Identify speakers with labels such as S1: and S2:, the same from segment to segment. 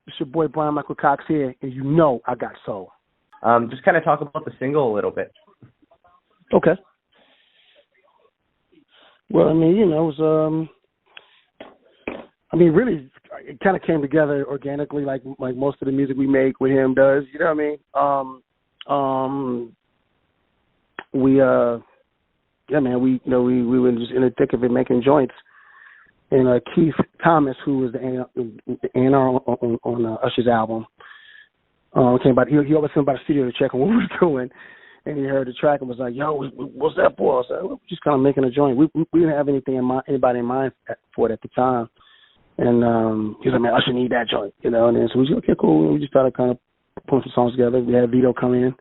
S1: It's your boy Bryan-Michael Cox here, and you know I got soul.
S2: Just kind of talk about the single a little bit.
S1: Okay. Well, I mean, you know, it was, really, it kind of came together organically, like most of the music we make with him does. You know what I mean? We were just in the thick of it making joints. And Keith Thomas, who was the A&R on Usher's album, came by. He always came by the studio to check on what we were doing, and he heard the track and was like, "Yo, what's that for?" I said, "We're just kind of making a joint. We didn't have anybody in mind for it at the time." And he was like, "Man, Usher need that joint," you know. And then so we said, "Okay, cool." And we just started kind of pulling some songs together. We had Vito come in,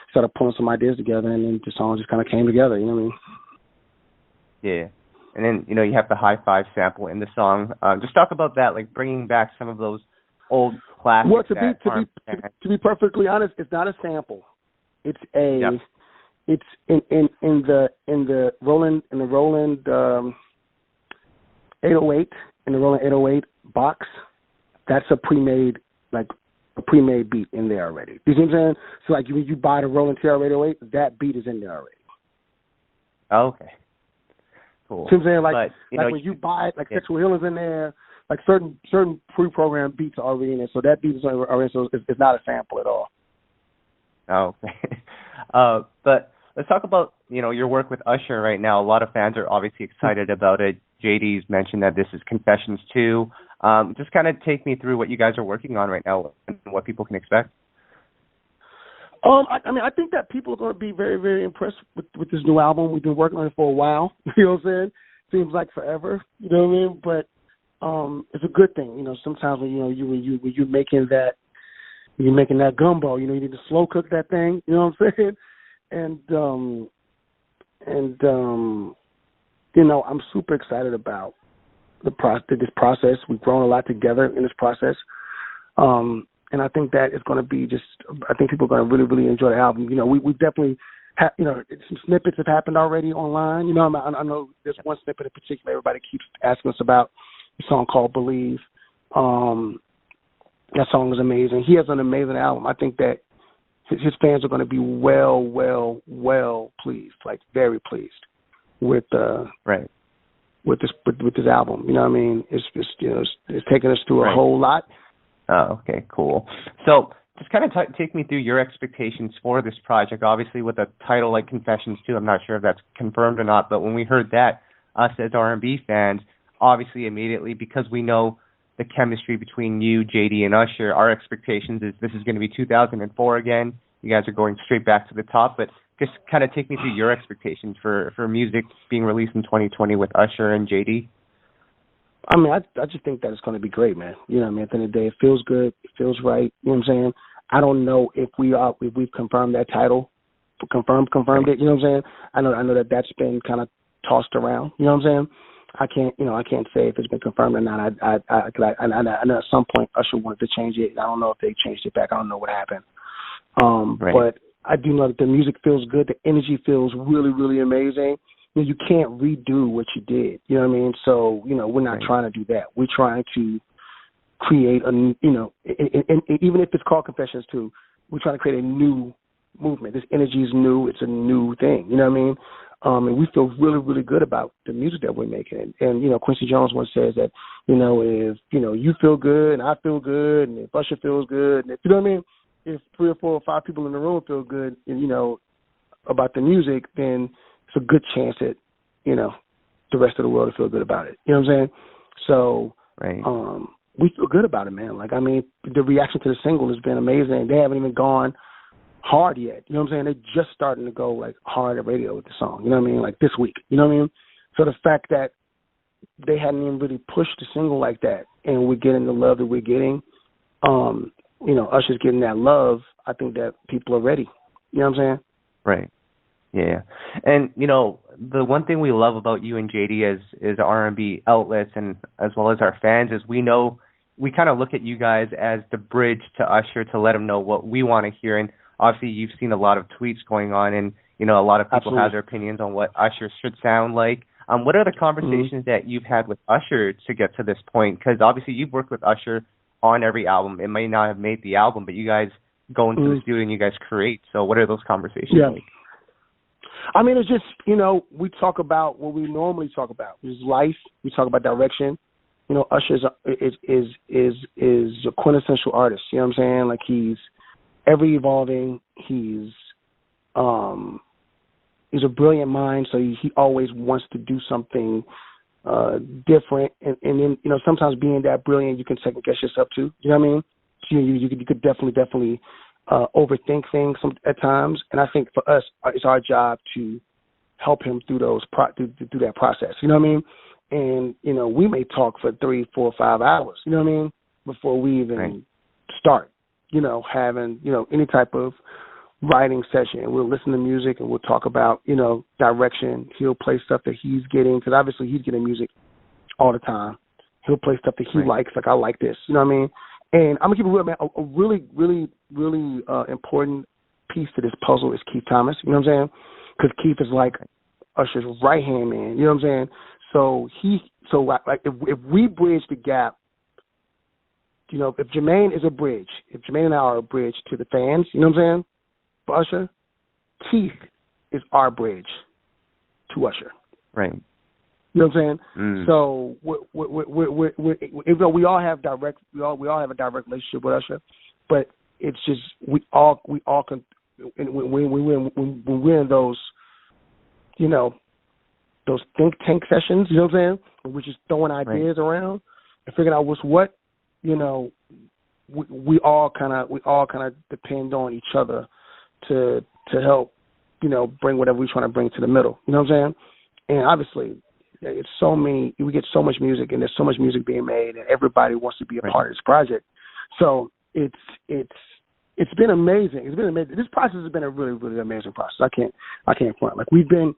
S1: started pulling some ideas together, and then the song just kind of came together. You know what I mean?
S2: Yeah. And then, you know, you have the high five sample in the song. Just talk about that, like bringing back some of those old classics.
S1: Well, to be perfectly honest, it's not a sample. It's it's in the Roland 808 in the Roland 808 box. That's a pre-made beat in there already. You see what I'm saying? So like when you buy the Roland TR-808, that beat is in there already.
S2: Okay. Cool.
S1: See what I'm saying? Like when you buy it, like Sexual Healing's in there, like certain pre-programmed beats are already in it. So that beat is already, so it's not a sample at all.
S2: Oh, okay. But let's talk about, you know, your work with Usher right now. A lot of fans are obviously excited about it. JD's mentioned that this is Confessions 2. Just kind of take me through what you guys are working on right now and what people can expect.
S1: I think that people are going to be very, very impressed with this new album. We've been working on it for a while. You know what I'm saying? Seems like forever. You know what I mean? But it's a good thing. You know, sometimes when you're making that gumbo, you know, you need to slow cook that thing. You know what I'm saying? And you know, I'm super excited about this process. We've grown a lot together in this process. And I think that it's going to be I think people are going to really, really enjoy the album. You know, we definitely you know, some snippets have happened already online. You know, I know there's one snippet in particular everybody keeps asking us about, a song called Believe. That song is amazing. He has an amazing album. I think that his fans are going to be well pleased, like very pleased with with this album. You know what I mean? It's taken us through a whole lot.
S2: Oh, okay, cool. So just kind of take me through your expectations for this project. Obviously, with a title like Confessions 2, I'm not sure if that's confirmed or not, but when we heard that, us as R&B fans, obviously immediately, because we know the chemistry between you, JD, and Usher, our expectations is this is going to be 2004 again. You guys are going straight back to the top, but just kind of take me through your expectations for music being released in 2020 with Usher and JD.
S1: I mean, I just think that it's going to be great, man. You know what I mean? At the end of the day, it feels good. It feels right. You know what I'm saying? I don't know if we've confirmed that title, confirmed it. You know what I'm saying? I know that that's been kind of tossed around. You know what I'm saying? I can't say if it's been confirmed or not. I know at some point Usher wanted to change it. I don't know if they changed it back. I don't know what happened. But I do know that the music feels good. The energy feels really, really amazing. You can't redo what you did. You know what I mean? So, you know, we're not trying to do that. We're trying to create and even if it's called Confessions 2, we're trying to create a new movement. This energy is new. It's a new thing. You know what I mean? And we feel really, really good about the music that we're making. And, you know, Quincy Jones once says that, you know, if, you know, you feel good and I feel good and if Usher feels good, and if, you know what I mean? If 3 or 4 or 5 people in the room feel good, and, you know, about the music, then it's a good chance that, you know, the rest of the world will feel good about it. You know what I'm saying? So we feel good about it, man. Like, I mean, the reaction to the single has been amazing. They haven't even gone hard yet. You know what I'm saying? They're just starting to go, like, hard at radio with the song. You know what I mean? Like, this week. You know what I mean? So the fact that they hadn't even really pushed the single like that, and we're getting the love that we're getting, you know, Usher's getting that love, I think that people are ready. You know what I'm saying?
S2: Right. Yeah. And, you know, the one thing we love about you and JD is R&B outlets and as well as our fans is we kind of look at you guys as the bridge to Usher to let him know what we want to hear. And obviously you've seen a lot of tweets going on and, you know, a lot of people have their opinions on what Usher should sound like. What are the conversations that you've had with Usher to get to this point? Because obviously you've worked with Usher on every album. It may not have made the album, but you guys go into the studio and you guys create. So what are those conversations like?
S1: I mean, it's just, you know, we talk about what we normally talk about, which is life. We talk about direction. You know, Usher is a quintessential artist. You know what I'm saying? Like, he's ever evolving. He's a brilliant mind, so he always wants to do something different. And then, you know, sometimes being that brilliant, you can second guess yourself too. You know what I mean? So you could definitely overthink things at times. And I think for us, it's our job to help him through through that process. You know what I mean? And, you know, we may talk for 3, 4, 5 hours, you know what I mean, before we even start, you know, having, you know, any type of writing session. We'll listen to music and we'll talk about, you know, direction. He'll play stuff that he's getting, because obviously he's getting music all the time. He'll play stuff that he likes, like, I like this, you know what I mean? And I'm going to keep it real, man. A really, really, really important piece to this puzzle is Keith Thomas, you know what I'm saying? Because Keith is like Usher's right-hand man, you know what I'm saying? So if we bridge the gap, you know, if Jermaine is a bridge, if Jermaine and I are a bridge to the fans, you know what I'm saying, for Usher, Keith is our bridge to Usher.
S2: Right.
S1: You know what I'm saying? So even though we all have a direct relationship with Usher, but it's just we all can, when we're in those, you know, those think tank sessions, you know what I'm saying? We're just throwing ideas around and figuring out what's what. You know, we all kind of depend on each other to help, you know, bring whatever we're trying to bring to the middle. You know what I'm saying? And obviously, it's so many. We get so much music, and there's so much music being made, and everybody wants to be a part of this project. So it's been amazing. It's been amazing. This process has been a really, really amazing process. I can't front. Like, we've done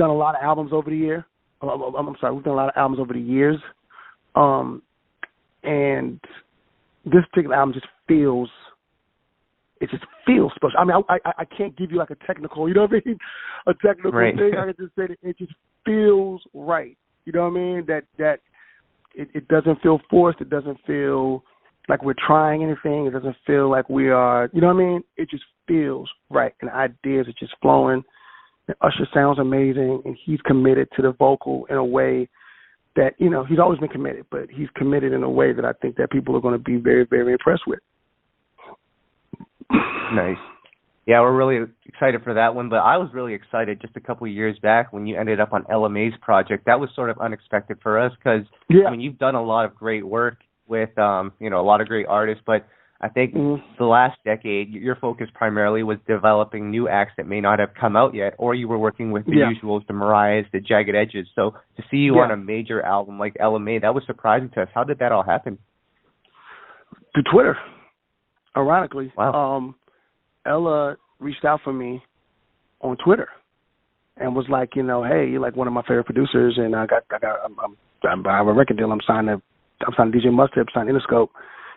S1: a lot of albums over the year. We've done a lot of albums over the years. And this particular album just feels special. I mean, I can't give you like a technical, you know what I mean? A technical thing. I can just say that it just feels right. You know what I mean? That it doesn't feel forced. It doesn't feel like we're trying anything. It doesn't feel like we are, you know what I mean? It just feels right. And ideas are just flowing. And Usher sounds amazing, and he's committed to the vocal in a way that, you know, he's always been committed, but he's committed in a way that I think that people are going to be very, very impressed with.
S2: Nice. Yeah, we're really excited for that one, but I was really excited just a couple of years back when you ended up on Ella Mai's project. That was sort of unexpected for us because, I mean, you've done a lot of great work with, you know, a lot of great artists, but I think the last decade, your focus primarily was developing new acts that may not have come out yet, or you were working with the usuals, the Mariahs, the Jagged Edges. So to see you on a major album like Ella Mai, that was surprising to us. How did that all happen?
S1: Through Twitter, ironically.
S2: Wow.
S1: Ella reached out for me on Twitter and was like, you know, hey, you're like one of my favorite producers, and I have a record deal. I'm signing DJ Mustard, I'm signing Interscope.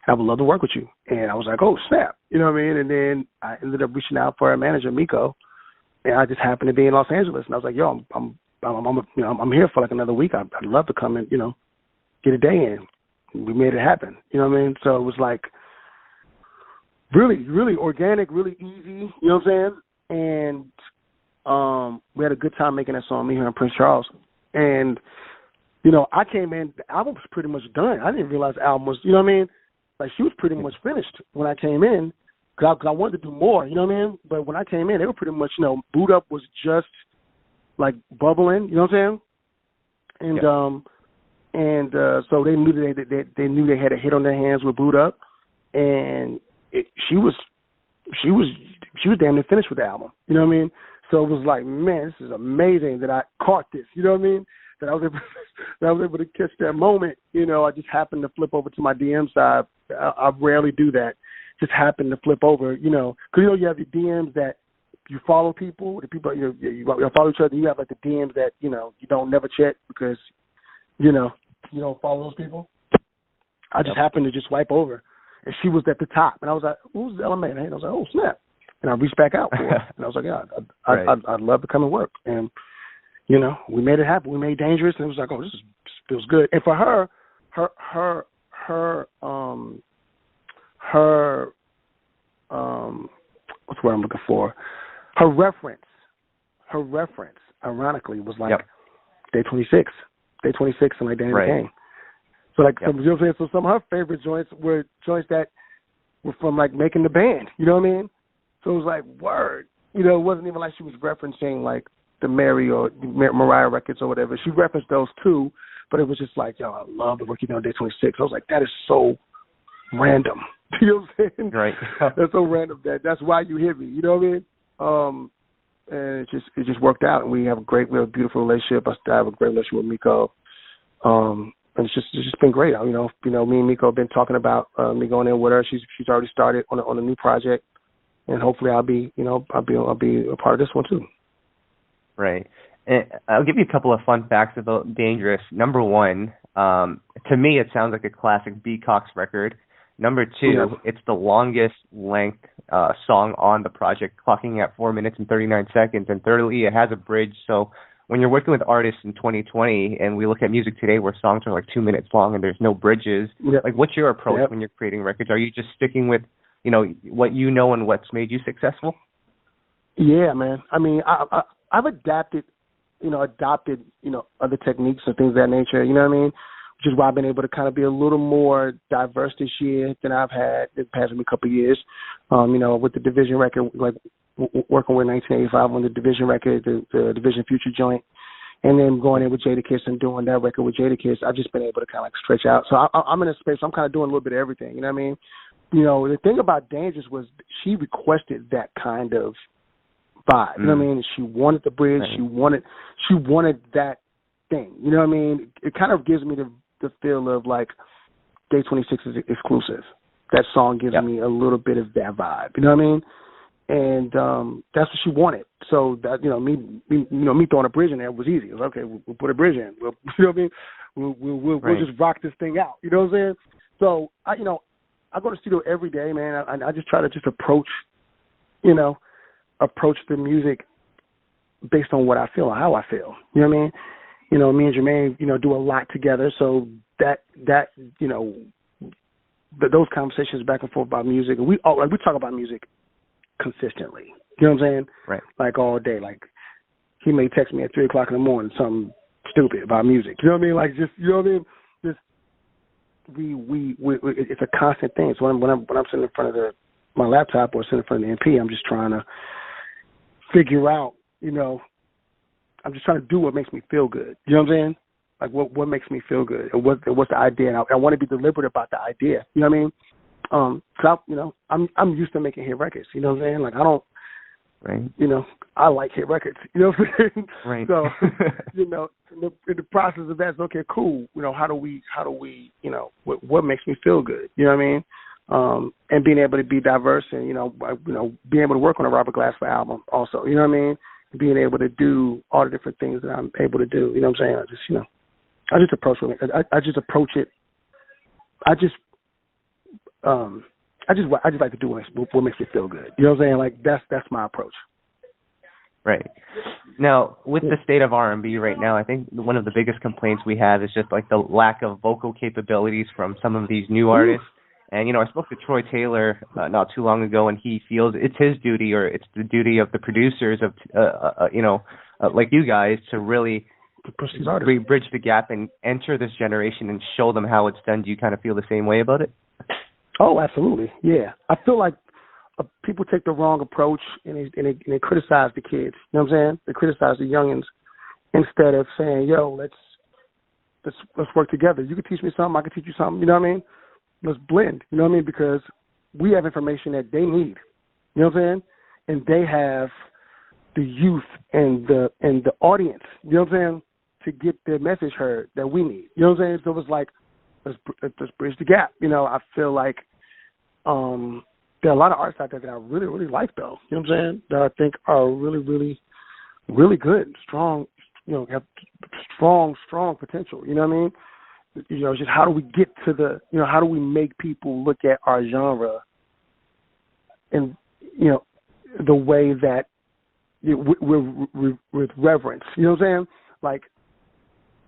S1: I would love to work with you. And I was like, oh, snap. You know what I mean? And then I ended up reaching out for our manager, Miko, and I just happened to be in Los Angeles. And I was like, yo, I'm here for like another week. I'd love to come and, you know, get a day in. We made it happen. You know what I mean? So it was like really, really organic, really easy. You know what I'm saying? And we had a good time making that song, me here in Prince Charles. And, you know, I came in, the album was pretty much done. I didn't realize the album was, you know what I mean? Like, she was pretty much finished when I came in, because I wanted to do more, you know what I mean? But when I came in, they were pretty much, you know, Boot Up was just, like, bubbling, you know what I'm saying? And so they knew they knew they had a hit on their hands with Boot Up, and she was damn near finished with the album, you know what I mean? So it was like, man, this is amazing that I caught this, you know what I mean? That I was able to catch that moment. You know, I just happened to flip over to my DM side. I rarely do that. Just happened to flip over, you know, because, you know, you have the DMs that you follow people, the people, you follow each other. You have like the DMs that, you know, you don't never check because, you know, you don't follow those people. I just happened to just swipe over, and she was at the top, and I was like, who's Ella Mai? And I was like, oh, snap. And I reached back out for her, and I was like, yeah, I'd love to come and work. And, you know, we made it happen. We made Dangerous, and it was like, oh, this feels good. And for her her what's the word I'm looking for? Her reference, ironically, was like Day 26 and like Danny Kane. So like, some, you know what I'm saying? So some of her favorite joints were joints that were from like making the band. You know what I mean? So it was like, word. You know, it wasn't even like she was referencing like the Mary or Mariah records or whatever. She referenced those too, but it was just like, yo, I love the work you did on Day 26. I was like, that is so random. You know what I'm saying?
S2: Right.
S1: That's so random. That's why you hit me. You know what I mean? And it just worked out, and we have a beautiful relationship. I still have a great relationship with Miko. And it's just been great. You know, me and Miko have been talking about me going in with her. She's already started on a new project, and hopefully I'll be a part of this one too. Right.
S2: And I'll give you a couple of fun facts about Dangerous. Number one, to me, it sounds like a classic B-Cox record. Number two, it's the longest length song on the project, clocking at 4 minutes and 39 seconds. And thirdly, it has a bridge. So when you're working with artists in 2020, and we look at music today where songs are like 2 minutes long and there's no bridges, like what's your approach when you're creating records? Are you just sticking with, you know, what you know and what's made you successful?
S1: Yeah, man. I mean, I've adopted, other techniques and things of that nature, you know what I mean? Which is why I've been able to kind of be a little more diverse this year than I've had the past couple of years. With the Division record, like working with 1985 on the Division record, the Division Future joint, and then going in with Jadakiss and doing that record with Jadakiss, I've just been able to kind of like stretch out. So I'm in a space, I'm kind of doing a little bit of everything, you know what I mean? You know, the thing about Dangerous was she requested that kind of vibe, you know what I mean? She wanted the bridge, right. She wanted that thing, you know what I mean? It kind of gives me the feel of like Day 26 is exclusive. That song gives me a little bit of that vibe, you know what I mean? And that's what she wanted. So that me throwing a bridge in there was easy. It was okay. We'll put a bridge in. You know what I mean? We'll just rock this thing out. You know what I'm saying? So I go to the studio every day, man. I just try to just approach the music based on what I feel or how I feel. You know what I mean? You know, me and Jermaine, do a lot together. So that those conversations back and forth about music, and we talk about music consistently. You know what I'm saying? Right. Like all day. Like he may text me at 3:00 in the morning something stupid about music. You know what I mean? Like just you know what I mean? Just we it's a constant thing. So when I'm sitting in front of my laptop or sitting in front of the MP, I'm just trying to figure out, I'm just trying to do what makes me feel good. You know what I'm saying? Like what makes me feel good, and what's the idea? And I want to be deliberate about the idea. You know what I mean? So I'm used to making hit records. You know what I'm saying? Like I don't. Right. I like hit records. You know what I'm saying? Right. So in the process of that, it's okay, cool. How do we? What makes me feel good? You know what I mean? And being able to be diverse, and being able to work on a Robert Glasper album, also. You know what I mean? Being able to do all the different things that I'm able to do. You know what I'm saying? I just approach it. I just approach it. I just like to do what makes me feel good. You know what I'm saying? Like that's my approach.
S2: Right. Now, with the state of R&B right now, I think one of the biggest complaints we have is just like the lack of vocal capabilities from some of these new artists. And, I spoke to Troy Taylor not too long ago, and he feels it's his duty, or it's the duty of the producers of, like you guys, to really bridge the gap and enter this generation and show them how it's done. Do you kind of feel the same way about it?
S1: Oh, absolutely. Yeah. I feel like people take the wrong approach and they criticize the kids. You know what I'm saying? They criticize the youngins instead of saying, yo, let's work together. You can teach me something, I can teach you something. You know what I mean? Let's blend. You know what I mean? Because we have information that they need. You know what I'm saying? And they have the youth and the audience. You know what I'm saying? To get their message heard that we need. You know what I'm saying? So it's like, let's bridge the gap. I feel like there are a lot of artists out there that I really, really like, though. You know what I'm saying? That I think are really, really, really good, strong, have strong potential. You know what I mean? Just how do we get to how do we make people look at our genre and, the way that with reverence. You know what I'm saying? Like,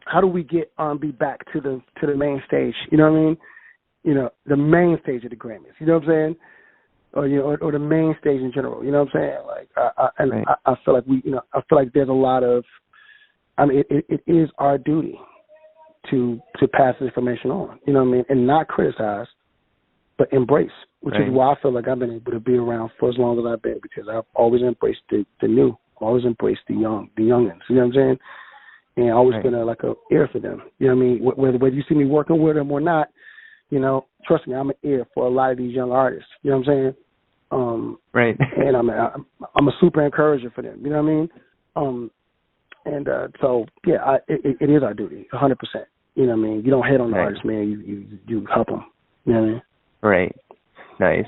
S1: how do we get R&B back to the main stage? You know what I mean? the main stage of the Grammys. You know what I'm saying? Or or the main stage in general. You know what I'm saying? Like I feel like I feel like there's a lot of, I mean, it is our duty to pass this information on. You know what I mean? And not criticize, but embrace, which is why I feel like I've been able to be around for as long as I've been, because I've always embraced the new, always embraced the youngins. You know what I'm saying? And always been a ear for them. You know what I mean? Whether you see me working with them or not, trust me, I'm an ear for a lot of these young artists. You know what I'm saying? And I'm a super encourager for them. You know what I mean? So yeah, it is our duty, 100%. You know what I mean? You don't hate on the artist, man. You help them. You know what I mean?
S2: Right. Nice.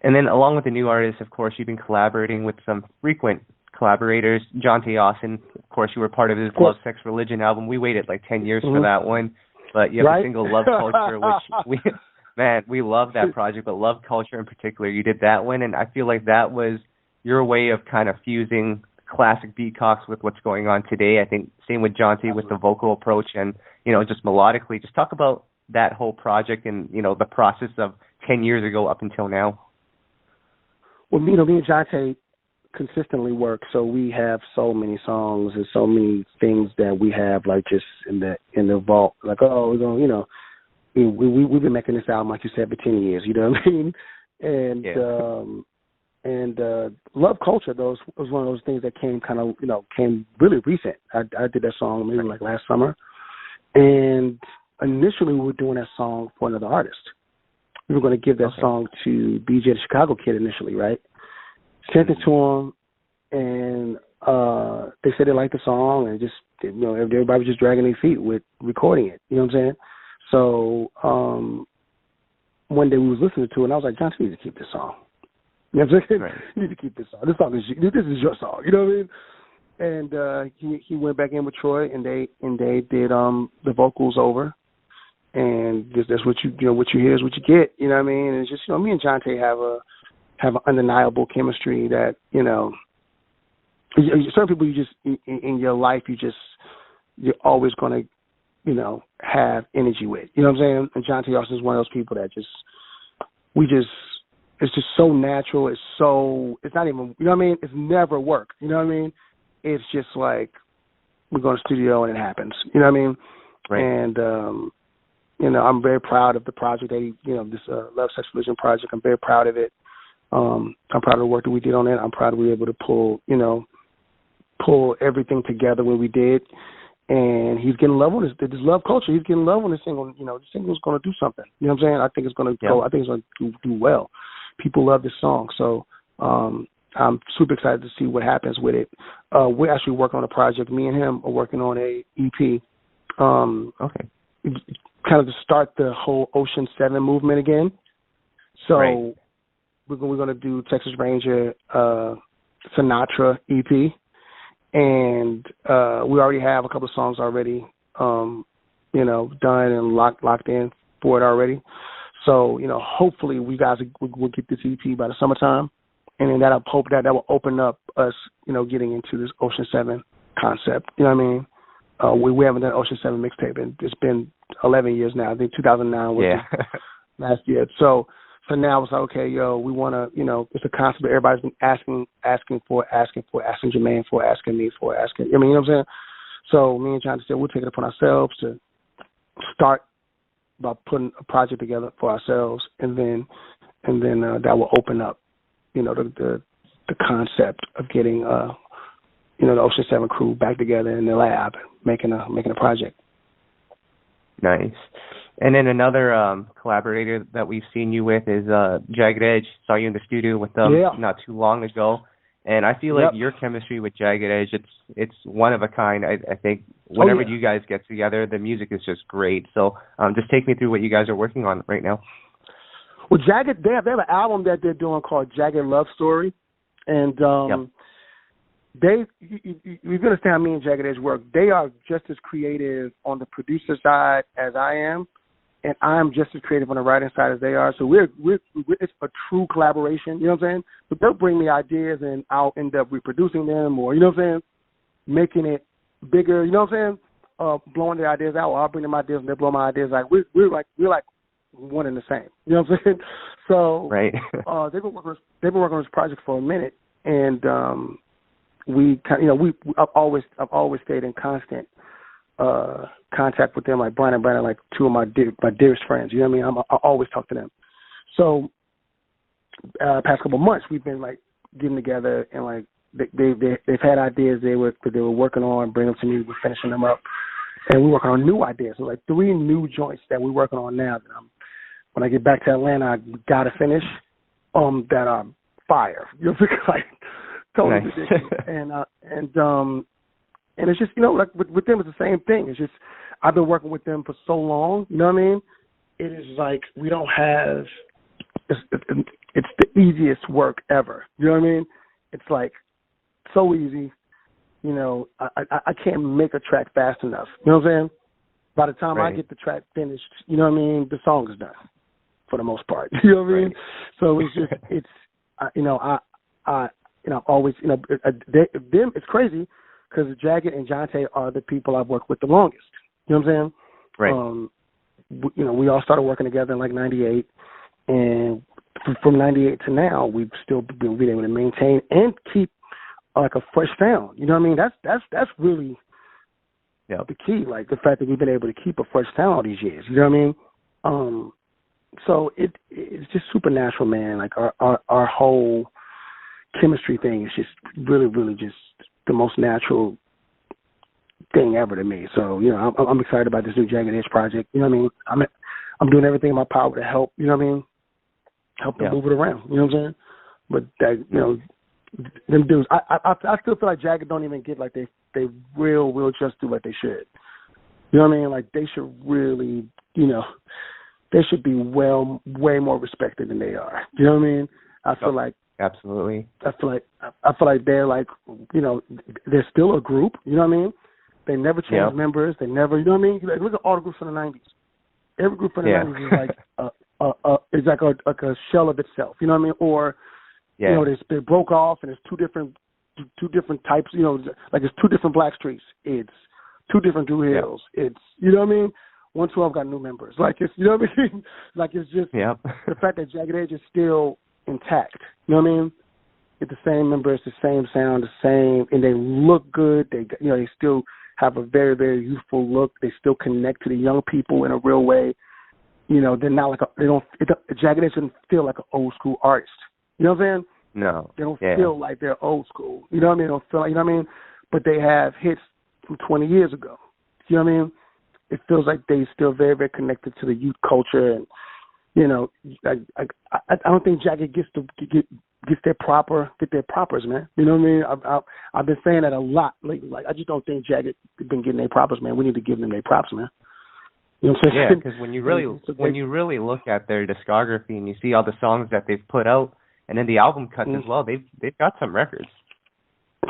S2: And then along with the new artists, of course, you've been collaborating with some frequent collaborators. Johnta Austin, of course, you were part of his Love, Sex, Religion album. We waited like 10 years for that one. But you have a single, Love Culture, which we love that project, but Love Culture in particular, you did that one. And I feel like that was your way of kind of fusing classic B-Cox with what's going on today. I think same with Johnta with the vocal approach and, just melodically. Just talk about that whole project and, the process of 10 years ago up until now.
S1: Well, me and Johnta consistently work, so we have so many songs and so many things that we have like just in the vault. Like, we're going, we've been making this album, like you said, for 10 years. You know what I mean? And Love Culture, was one of those things that came came really recent. I did that song maybe like last summer, and initially we were doing that song for another artist. We were going to give that song to BJ the Chicago Kid initially, right? Sent it to him, and they said they liked the song, and just everybody was just dragging their feet with recording it. You know what I'm saying? So one day we was listening to it, and I was like, John, you need to keep this song. You know what I'm saying? You need to keep this song. This is your song. You know what I mean? And he went back in with Troy, and they did the vocals over, and just that's what you hear is what you get. You know what I mean? And it's just me and Johnta have an undeniable chemistry that certain people you just in your life you're always going to have energy with. You know what I'm saying? And Johnta Austin is one of those people that it's just so natural. It's not even, you know what I mean? It's never work. You know what I mean? It's just like we go to the studio and it happens. You know what I mean? And, I'm very proud of the project that this Love, Sex, Religion project. I'm very proud of it. I'm proud of the work that we did on it. I'm proud that we were able to pull everything together when we did. And he's getting love on this Love Culture. He's getting love on this single. The single's going to do something. You know what I'm saying? I think it's going to go. I think it's going to do well. People love this song. So I'm super excited to see what happens with it. We're actually working on a project. Me and him are working on a EP. Kind of to start the whole Ocean 7 movement again. So we're going to do Texas Ranger Sinatra EP. And we already have a couple of songs already, done and locked in for it already. So, hopefully we guys will get this EP by the summertime. And then that will open up us, getting into this Ocean 7 concept. You know what I mean? We haven't done Ocean 7 mixtape, and it's been 11 years now. I think 2009 was last year. So now it's like, okay, we want to, it's a concept that everybody's been asking Jermaine for, asking me for, you know what I'm saying? So me and John said we'll take it upon ourselves to start by putting a project together for ourselves, and then that will open up, the concept of getting, the Ocean 7 crew back together in the lab, making a project.
S2: Nice. And then another collaborator that we've seen you with is Jagged Edge. Saw you in the studio with them not too long ago. And I feel like your chemistry with Jagged Edge, it's one of a kind. I think whenever you guys get together, the music is just great. So just take me through what you guys are working on right now.
S1: Well, Jagged, they have an album that they're doing called Jagged Love Story. And you understand how me and Jagged Edge work. They are just as creative on the producer side as I am, and I'm just as creative on the writing side as they are. So we're it's a true collaboration. You know what I'm saying? But they'll bring me ideas, and I'll end up reproducing them, or making it bigger. You know what I'm saying? Blowing their ideas out. Or I'll bring them ideas, and they blow my ideas. Like we're like one and the same. You know what I'm saying? So
S2: right.
S1: they've been working on this project for a minute, and I've always stayed in constant contact with them, like Brian and Brandon, like two of my dearest friends. You know what I mean? I always talk to them. So past couple of months, we've been like getting together, and like they've had ideas they were working on, bring them to me, we're finishing them up, and we're working on new ideas. So like 3 new joints that we're working on now that when I get back to Atlanta, I gotta finish that are fire. You know, like totally
S2: nice.
S1: ridiculous. And it's just, you know, like with them, it's the same thing. It's just I've been working with them for so long. You know what I mean? It is like we don't have. It's the easiest work ever. You know what I mean? It's like so easy. You know, I can't make a track fast enough. You know what I'm saying? By the time I get the track finished, you know what I mean, the song is done for the most part. You know what I mean? So it's just I've always, you know, them. It's crazy because Jagged and Johnta are the people I've worked with the longest. You know what I'm saying?
S2: Right.
S1: You know, we all started working together in like '98, and from '98 to now, we've still been able to maintain and keep like a fresh sound. You know what I mean? That's really the key. Like the fact that we've been able to keep a fresh sound all these years. You know what I mean? So it's just supernatural, man. Like our whole chemistry thing is just really, really just the most natural thing ever to me. So, you know, I'm excited about this new Jagged Edge project. You know what I mean? I'm doing everything in my power to help, you know what I mean? Help them move it around, you know what I'm saying? But that, you know, them dudes, I still feel like Jagged don't even get like they will just do what they should. You know what I mean? Like they should really, you know, they should be way more respected than they are. You know what I mean? I feel like
S2: absolutely.
S1: I feel like they're like, you know, they're still a group. You know what I mean? They never change members. They never, you know what I mean? Like, look at all the groups from the '90s. Every group from the '90s is like like a shell of itself. You know what I mean? Or you know, they broke off and it's two different types. You know, like it's 2 different Blackstreets. It's 2 different Drew Hills. It's, you know what I mean? 112 got new members. Like it's, you know what I mean? Like it's just the fact that Jagged Edge is still intact. You know what I mean? It's the same members, the same sound, the same, and they look good. They, you know, they still have a very, very youthful look. They still connect to the young people in a real way. You know, they're not like Jagged Edge doesn't feel like an old school artist. You know what I'm saying?
S2: No.
S1: They don't feel like they're old school. You know what I mean? They don't feel like, you know what I mean? But they have hits from 20 years ago. You know what I mean? It feels like they still very, very connected to the youth culture, and you know, I don't think Jagged gets their propers, man. You know what I mean? I've been saying that a lot lately. Like I just don't think Jagged been getting their propers, man. We need to give them their props, man. You know what I'm saying?
S2: Yeah, because when you really look at their discography and you see all the songs that they've put out, and then the album cuts as well, they've got some records.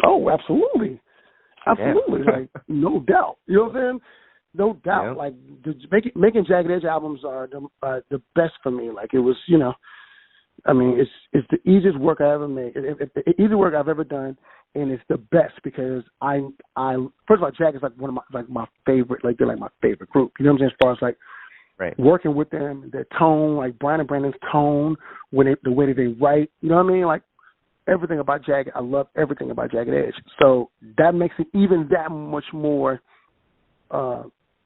S1: Oh, absolutely, like no doubt. You know what I'm saying? No doubt. Like making Jagged Edge albums are the best for me. Like it was, you know, I mean, it's the easiest work I ever made. It's the easiest work I've ever done, and it's the best because I first of all, Jagged is like one of my favorite. Like they're like my favorite group. You know what I'm saying? As far as like working with them, their tone, like Brian and Brandon's tone, the way that they write. You know what I mean? Like everything about Jagged, I love everything about Jagged Edge. So that makes it even that much more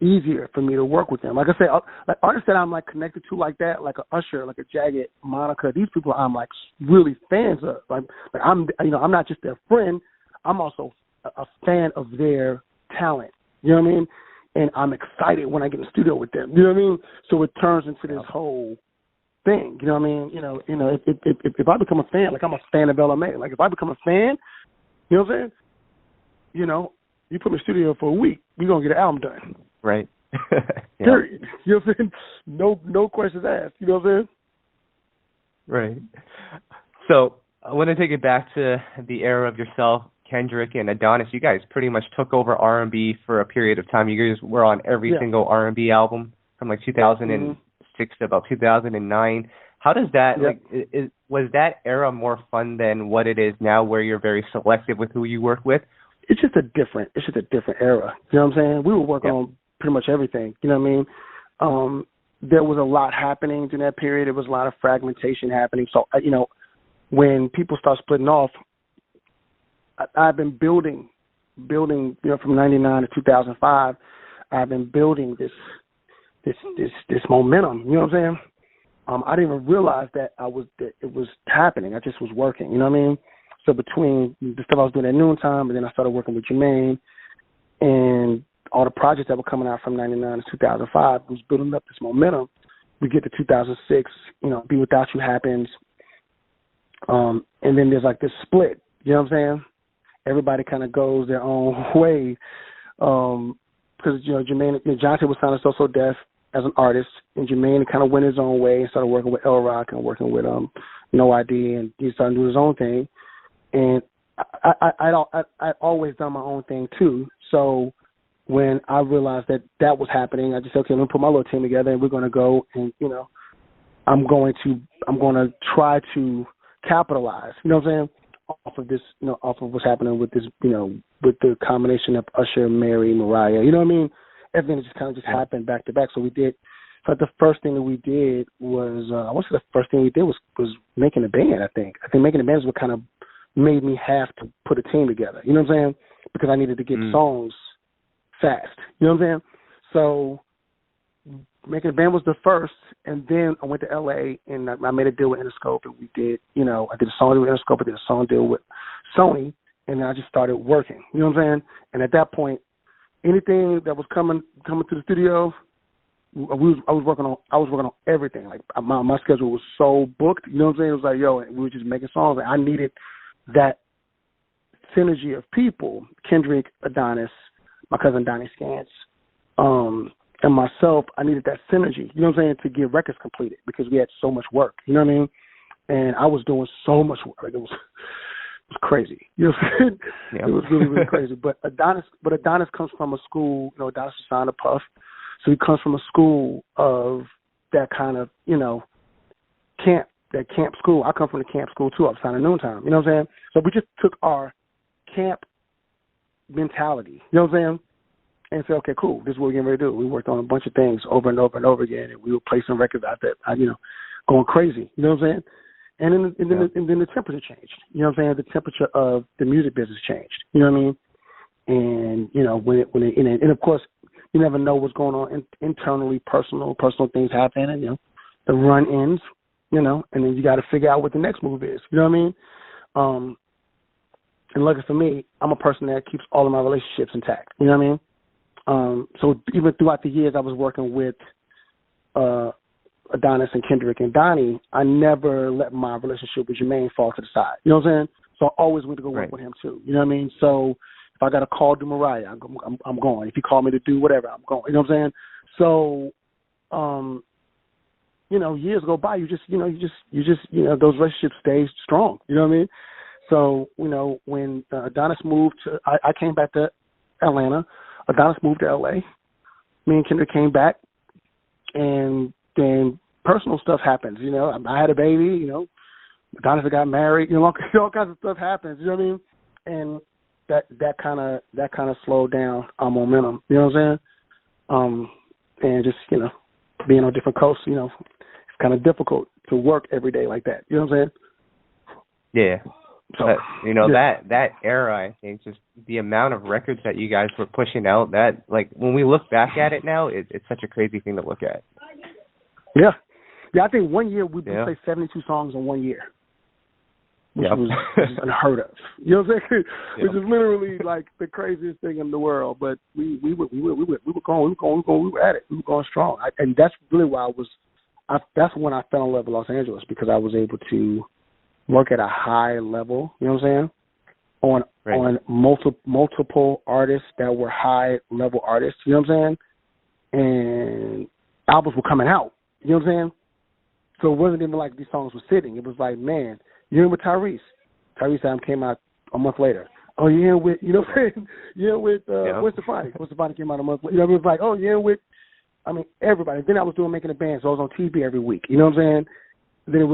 S1: easier for me to work with them. Like I said, like artists that I'm like connected to like that, like a Usher, like a Jagged, Monica, these people I'm like really fans of. Like I'm, you know, I'm not just their friend, I'm also a fan of their talent. You know what I mean? And I'm excited when I get in the studio with them. You know what I mean? So it turns into this whole thing. You know what I mean? You know, if I become a fan, like I'm a fan of Ella Mai. Like if I become a fan, you know what I'm saying? You know, you put me in the studio for a week, we're gonna get an album done.
S2: Right.
S1: Period. You know what I'm saying? No questions asked. You know what I'm saying?
S2: Right. So I want to take it back to the era of yourself, Kendrick, and Adonis. You guys pretty much took over R&B for a period of time. You guys were on every single R&B album from like 2006 to about 2009. How does that was that era more fun than what it is now, where you're very selective with who you work with?
S1: It's just a different era. You know what I'm saying? We were working on pretty much everything. You know what I mean? there was a lot happening during that period. There was a lot of fragmentation happening. So, when people start splitting off, I've been building, from 99 to 2005, I've been building this momentum. You know what I'm saying? I didn't even realize that it was happening. I just was working. You know what I mean? So between the stuff I was doing at Noontime, and then I started working with Jermaine, and all the projects that were coming out from 99 to 2005 was building up this momentum. We get to 2006, Be Without You happens, and then there's like this split. You know what I'm saying? Everybody kind of goes their own way, because Jermaine, Johnta was signed to So Def as an artist, and Jermaine kind of went his own way and started working with L Rock and working with No ID, and he started doing his own thing. And I'd always done my own thing too. So when I realized that was happening, I just said, okay, let me put my little team together, and we're going to go, and I'm going to try to capitalize. You know what I'm saying? Off of this, off of what's happening with this, with the combination of Usher, Mary, Mariah. You know what I mean? Everything just kind of happened back to back. So we did. But the first thing that we did was, I want to say the first thing we did was making a band. I think making a band is what kind of made me have to put a team together. You know what I'm saying? Because I needed to get songs fast. You know what I'm saying? So making a band was the first, and then I went to LA and I made a deal with Interscope, and we did, I did a song deal with Interscope, I did a song deal with Sony, and then I just started working. You know what I'm saying? And at that point, anything that was coming to the studio, I was working on everything. Like my schedule was so booked. You know what I'm saying? It was like, yo, we were just making songs. Like, I needed that synergy of people. Kendrick, Adonis, my cousin Donnie Scance, and myself. I needed that synergy. You know what I'm saying? To get records completed, because we had so much work. You know what I mean? And I was doing so much work. Like, it was crazy. You know what I'm saying? Yep. It was really, really crazy. But Adonis comes from a school, Adonis was signed to Puff. So he comes from a school of that kind of, camp school. I come from the camp school too. I was signed at Noontime. You know what I'm saying? So we just took our camp mentality, you know what I'm saying, and said, okay, cool, this is what we're getting ready to do. We worked on a bunch of things over and over and over again, and we were placing records out there, going crazy. You know what I'm saying? And then the temperature changed. You know what I'm saying? The temperature of the music business changed. You know what I mean? And and of course, you never know what's going on internally. Personal things happen, and the run ends. And then you got to figure out what the next move is. You know what I mean? And lucky for me, I'm a person that keeps all of my relationships intact. You know what I mean? So even throughout the years I was working with Adonis and Kendrick and Donnie, I never let my relationship with Jermaine fall to the side. You know what I'm saying? So I always went to go work with him too. You know what I mean? So if I got a call to Mariah, I'm going. If you call me to do whatever, I'm going. You know what I'm saying? So, years go by. You just those relationships stay strong. You know what I mean? So, when Adonis moved I came back to Atlanta. Adonis moved to LA. Me and Kendrick came back, and then personal stuff happens. I had a baby. Adonis got married. All kinds of stuff happens. You know what I mean? And that kind of slowed down our momentum. You know what I'm saying? And just being on different coasts, it's kind of difficult to work every day like that. You know what I'm saying?
S2: Yeah. So, that era, I think, just the amount of records that you guys were pushing out, that, like, when we look back at it now, it's such a crazy thing to look at.
S1: Yeah. Yeah, I think one year we played 72 songs in 1 year, which was unheard of. You know what I'm saying? Which is literally, like, the craziest thing in the world. But we were at it. We were going strong. And that's really why that's when I fell in love with Los Angeles, because I was able to work at a high level, you know what I'm saying, on multiple artists that were high level artists, you know what I'm saying, and albums were coming out, you know what I'm saying. So it wasn't even like these songs were sitting. It was like, man, you're in with Tyrese. Tyrese album came out a month later. Oh, you're in with, you know what I'm saying? You're in with What's the Body? What's the Body came out a month later. It was like, oh, you're in with, everybody. Then I was making a band, so I was on TV every week. You know what I'm saying? Then it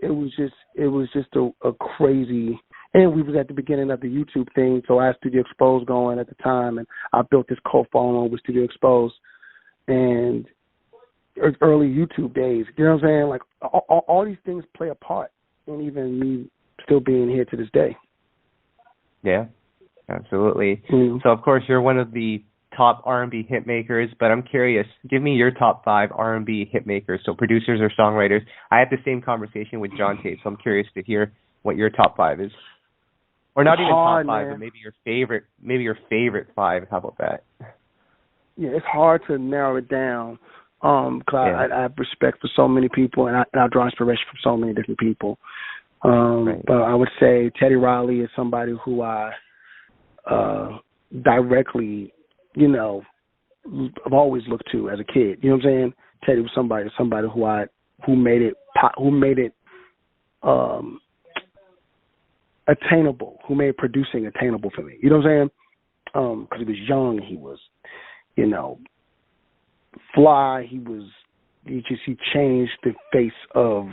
S1: was just a crazy, and we was at the beginning of the YouTube thing, so I had Studio Exposed going at the time, and I built this cult following with Studio Exposed, and early YouTube days. You know what I'm saying? Like all these things play a part in even me still being here to this day.
S2: Yeah, absolutely.
S1: Mm-hmm.
S2: So, of course, you're one of the top R&B hit makers, but I'm curious, give me your top 5 R&B hit makers, so producers or songwriters. I had the same conversation with Johnta, so I'm curious to hear what your top 5 is. Or not even top 5, man. But maybe your favorite 5. How about that?
S1: Yeah, it's hard to narrow it down because I have respect for so many people, and I draw inspiration from so many different people. Right. But I would say Teddy Riley is somebody who I directly, you know, I've always looked to as a kid. You know what I'm saying? Teddy was somebody who made it attainable, who made producing attainable for me. You know what I'm saying? Because he was young, he was, you know, fly. He changed the face of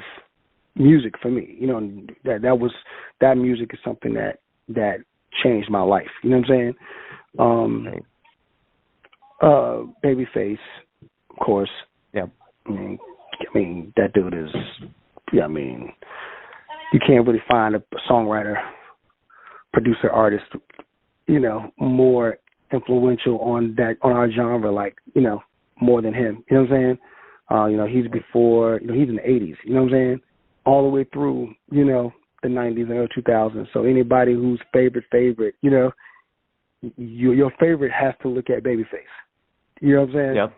S1: music for me. You know, that music is something that changed my life. You know what I'm saying? Babyface, of course.
S2: Yeah.
S1: I mean that dude is. Yeah, I mean, you can't really find a songwriter, producer, artist, you know, more influential on our genre, like, you know, more than him. You know what I'm saying? You know, he's before, you know, he's in the 80s. You know what I'm saying? All the way through, you know, the 90s and early 2000s. So anybody who's favorite, you know, your favorite has to look at Babyface. You know what I'm saying?
S2: Yep.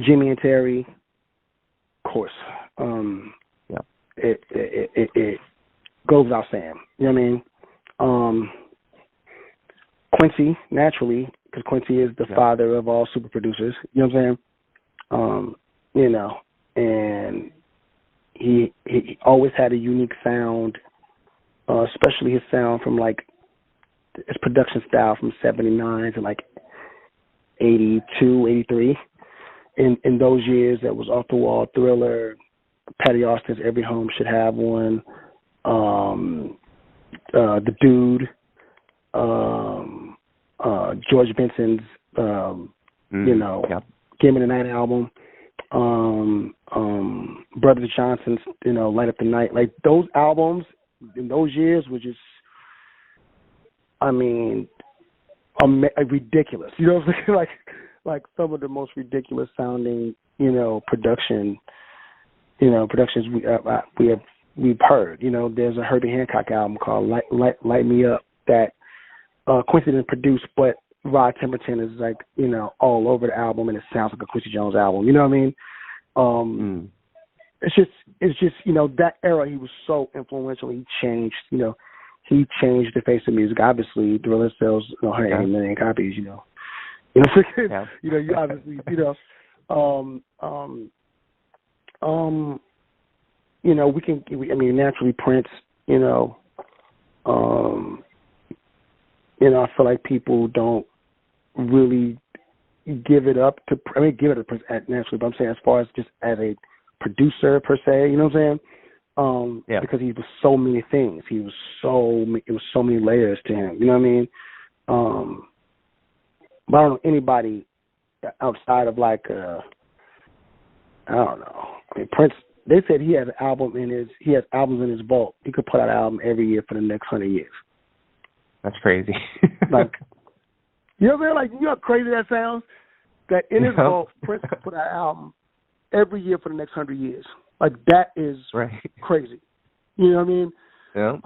S1: Jimmy and Terry, of course.
S2: Yep.
S1: It goes without saying. You know what I mean? Quincy, naturally, because Quincy is the father of all super producers. You know what I'm saying? You know, and he always had a unique sound, especially his sound from like his production style from 79 to like 82, 83. In those years, that was Off the Wall, Thriller, Patty Austin's Every Home Should Have One, The Dude, George Benson's, you know, Game of the Night album, Brothers Johnson's, you know, Light Up the Night. Like, those albums in those years were just, I mean, ridiculous. You know what I'm saying? Like some of the most ridiculous sounding, you know, productions we've heard. You know, there's a Herbie Hancock album called Light Me Up that Quincy didn't produce, but Rod Temperton is like, you know, all over the album, and it sounds like a Quincy Jones album. You know what I mean? It's just, you know, that era he was so influential. He changed the face of music. Obviously, Thriller sells 180 million copies. You know, you know, you obviously, you know, you know, naturally Prince. You know, I feel like people don't really give it up to. I mean, give it a naturally, but I'm saying as far as just as a producer per se, you know what I'm saying? Because he was so many things. It was so many layers to him. You know what I mean? But I don't know anybody outside of like I don't know. I mean, Prince. They said he has albums in his vault. He could put out an album every year for the next 100 years.
S2: That's crazy.
S1: Like, you know what I'm saying? Like, you know how crazy that sounds? That in his vault, Prince could put out an album every year for the next 100 years. Like, that is crazy. You know what I mean?
S2: Yeah.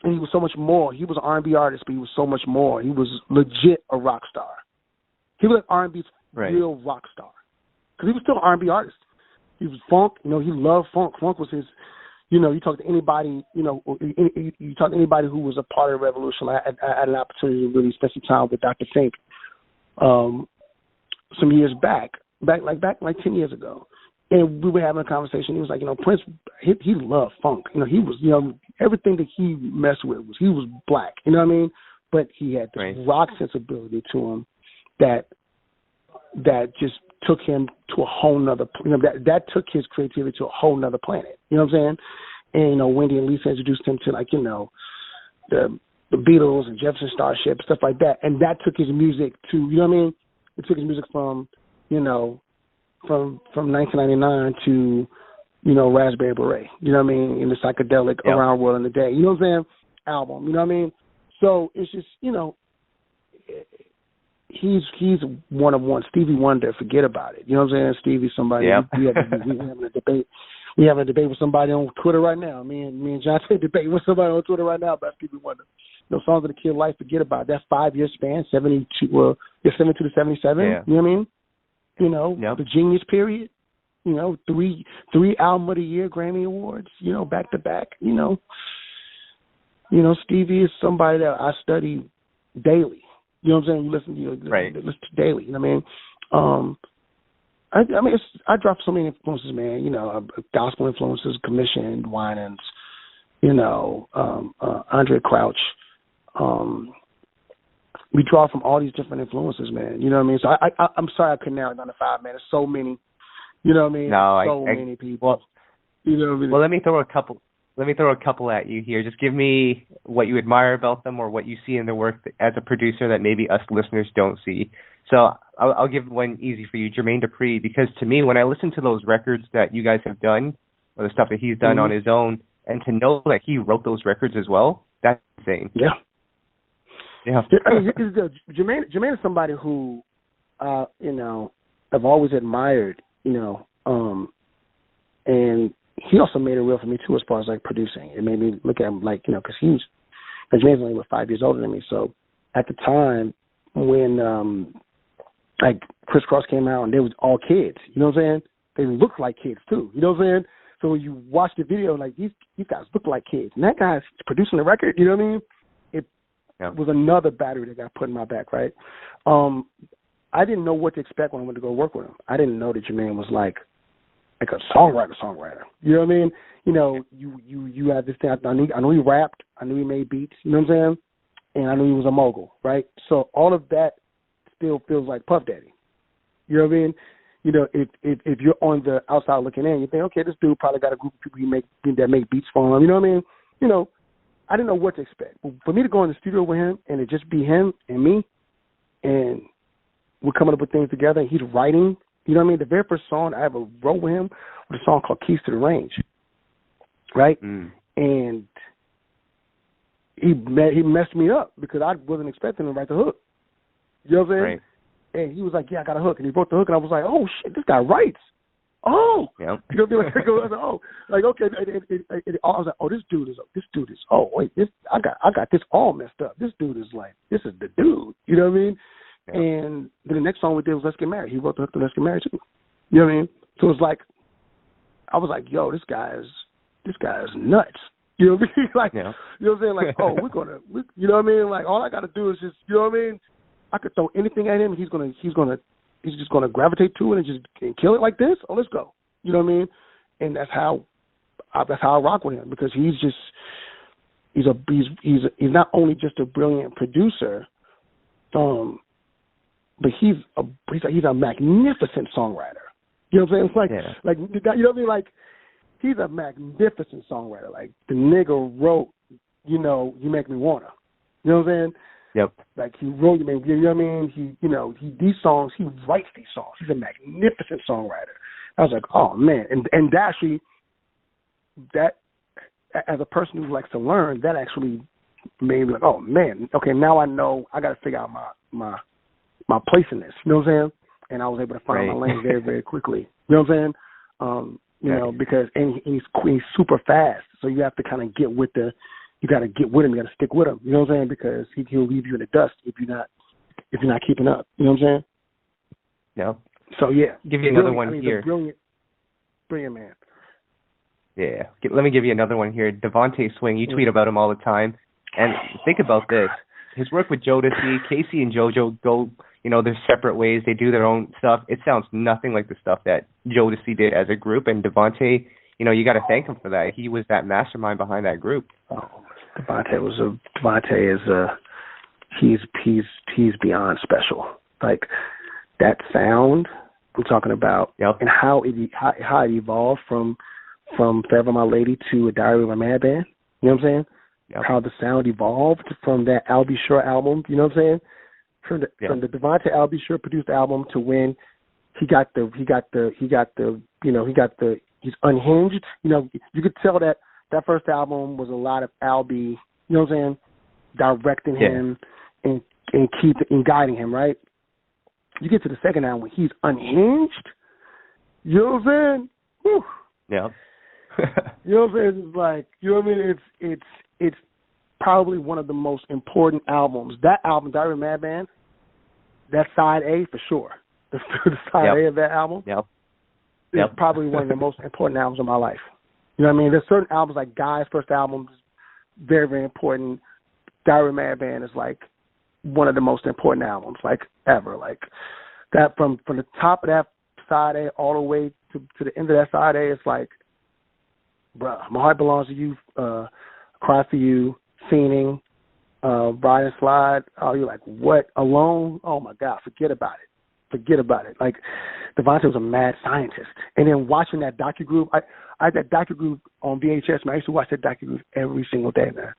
S1: And he was so much more. He was an R&B artist, but he was so much more. He was legit a rock star. He was like R&B's real rock star. Because he was still an R&B artist. He was funk. You know, he loved funk. Funk was his, you know, you talk to anybody, you know, you talk to anybody who was a part of the revolution. I had an opportunity to really spend some time with Dr. Fink some years back 10 years ago. And we were having a conversation. He was like, you know, Prince, he loved funk. You know, he was, you know, everything that he messed with he was black. You know what I mean? But he had this rock sensibility to him that just took him to a whole nother, you know, that took his creativity to a whole nother planet. You know what I'm saying? And, you know, Wendy and Lisa introduced him to, like, you know, the Beatles and Jefferson Starship, stuff like that. And that took his music to, you know what I mean? It took his music from from 1999 to, Raspberry Beret, in the psychedelic Around World in the Day, you know what I'm saying, album, you know what I mean? So it's just, he's one of one. Stevie Wonder, forget about it. You know what I'm saying? Stevie's somebody.
S2: Yep.
S1: We having a debate. We having a debate with somebody on Twitter right now. Me and Johnta debate with somebody on Twitter right now about Stevie Wonder. Songs of the Kid Life, forget about it. That 5-year span, 72 to 77.
S2: Yeah.
S1: You know what I mean? The Genius period. 3 Album of the Year Grammy Awards. Back to back. Stevie is somebody that I study daily. You know what I'm saying? You listen to daily. You know what I mean? I drop so many influences, man. Gospel influences, commissioned, Winans, Andre Crouch. We draw from all these different influences, man. You know what I mean? So I'm sorry I couldn't narrow it down to 5, man. There's so many. You know what I mean?
S2: No,
S1: many people. Well, you know what I mean?
S2: Well, let me throw a couple at you here. Just give me what you admire about them or what you see in their work as a producer that maybe us listeners don't see. So I'll give one easy for you, Jermaine Dupri, because to me, when I listen to those records that you guys have done, or the stuff that he's done on his own, and to know that he wrote those records as well, that's insane.
S1: Yeah. I mean, Jermaine is somebody who, I've always admired, and he also made it real for me too, as far as like producing. It made me look at him like, because Jermaine's only 5 years older than me. So at the time when like Criss Cross came out and they was all kids, you know what I'm saying? They looked like kids too, you know what I'm saying? So when you watch the video, like these guys look like kids, and that guy's producing the record, you know what I mean? It was another battery that got put in my back, right? I didn't know what to expect when I went to go work with him. I didn't know that Jermaine was like a songwriter. You know what I mean? You had this thing. I knew he rapped. I knew he made beats. You know what I'm saying? And I knew he was a mogul, right? So all of that still feels like Puff Daddy. You know what I mean? If you're on the outside looking in, you think, okay, this dude probably got a group of people that make beats for him. You know what I mean? I didn't know what to expect. But for me to go in the studio with him and it just be him and me, and we're coming up with things together, and he's writing. You know what I mean? The very first song I ever wrote with him was a song called Keys to the Range, right? And he messed me up because I wasn't expecting him to write the hook. You know what I'm saying? Right. And he was like, yeah, I got a hook. And he wrote the hook, and I was like, oh, shit, this guy writes. Oh. Yep. You know what I mean? I was like, oh. Like, okay. I was like, oh, this dude is, oh, wait, I got this all messed up. This dude is like, this is the dude. You know what I mean? Yeah. And then the next song we did was Let's Get Married. He wrote the hook to Let's Get Married too. You know what I mean? So it was like, I was like, yo, this guy is nuts. You know what I mean? Like, you know what I'm saying? Like, oh, you know what I mean? Like, all I got to do is just, you know what I mean? I could throw anything at him, and he's just gonna gravitate to it and kill it like this. Oh, let's go. You know what I mean? And that's how I rock with him, because he's not only just a brilliant producer, but he's a magnificent songwriter. You know what I'm saying? It's like you know what I mean? Like, he's a magnificent songwriter. Like, the nigga wrote, You Make Me Wanna. You know what I'm saying?
S2: Yep.
S1: Like, he wrote, you know what I mean? These songs, he writes these songs. He's a magnificent songwriter. I was like, oh man. And actually, that, as a person who likes to learn, that actually made me like, oh man, okay, now I know I got to figure out my place in this. You know what I'm saying? And I was able to find my lane very, very quickly. You know what I'm saying? Because he's super fast, so you have to kind of get with him. You got to stick with him. You know what I'm saying? Because he'll leave you in the dust if you're not keeping up. You know what I'm saying?
S2: Yeah.
S1: So yeah,
S2: give you another one here.
S1: Brilliant man.
S2: Yeah. Let me give you another one here. Devontae Swing. You tweet about him all the time, and think about this. His work with Jodeci, Casey and JoJo go, their separate ways. They do their own stuff. It sounds nothing like the stuff that Jodeci did as a group. And Devontae, you got to thank him for that. He was that mastermind behind that group.
S1: Oh, Devontae he's beyond special. Like, that sound I'm talking about, and how it evolved from Forever My Lady to A Diary of a Madman. You know what I'm saying? Yep. How the sound evolved from that I'll Be Sure album. You know what I'm saying? From the Devontae I'll Be Sure produced album to when he's unhinged. You know, you could tell that first album was a lot of Al B, you know what I'm saying, directing him and guiding him, right? You get to the second album when he's unhinged, you know what I'm saying? Whew.
S2: Yeah.
S1: You know what I'm saying? It's like, you know what I mean? It's probably one of the most important albums. That album, Diary of a Madman, that side A for sure. The side A of that album is probably one of the most important albums of my life. You know what I mean? There's certain albums like Guy's first album is very, very important. Diary of a Madman is like one of the most important albums like ever. Like that from the top of that side A all the way to the end of that side A, it's like, bruh, My Heart Belongs to You, Cry for You, Fiending, Ride and Slide. Oh, you're like, what? Alone? Oh my God, forget about it. Like, Devontae was a mad scientist. And then watching that docu-group, I had that docu-group on VHS, man. I used to watch that docu-group every single day, man.